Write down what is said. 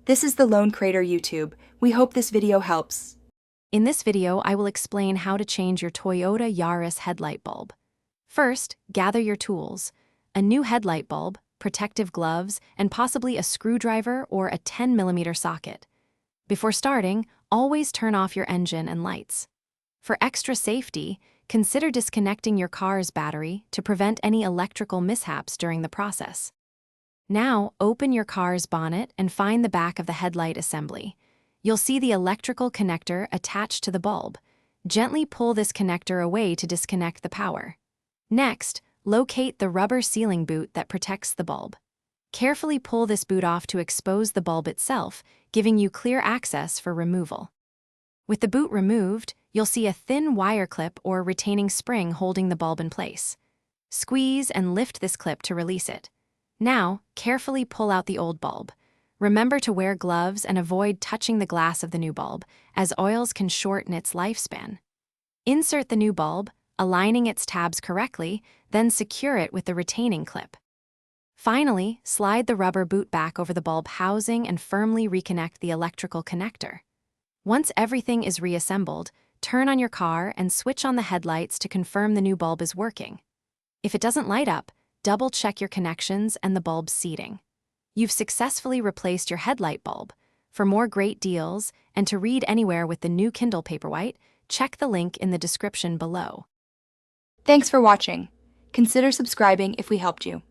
This is the Lone Crater YouTube. We hope this video helps. In this video, I will explain how to change your Toyota Yaris headlight bulb. First, gather your tools: a new headlight bulb, protective gloves, and possibly a screwdriver or a 10mm socket. Before starting, always turn off your engine and lights. For extra safety, consider disconnecting your car's battery to prevent any electrical mishaps during the process. Now, open your car's bonnet and find the back of the headlight assembly. You'll see the electrical connector attached to the bulb. Gently pull this connector away to disconnect the power. Next, locate the rubber sealing boot that protects the bulb. Carefully pull this boot off to expose the bulb itself, giving you clear access for removal. With the boot removed, you'll see a thin wire clip or retaining spring holding the bulb in place. Squeeze and lift this clip to release it. Now, carefully pull out the old bulb. Remember to wear gloves and avoid touching the glass of the new bulb, as oils can shorten its lifespan. Insert the new bulb, aligning its tabs correctly, then secure it with the retaining clip. Finally, slide the rubber boot back over the bulb housing and firmly reconnect the electrical connector. Once everything is reassembled, turn on your car and switch on the headlights to confirm the new bulb is working. If it doesn't light up, double-check your connections and the bulb's seating. You've successfully replaced your headlight bulb. For more great deals and to read anywhere with the new Kindle Paperwhite, check the link in the description below. Thanks for watching. Consider subscribing if we helped you.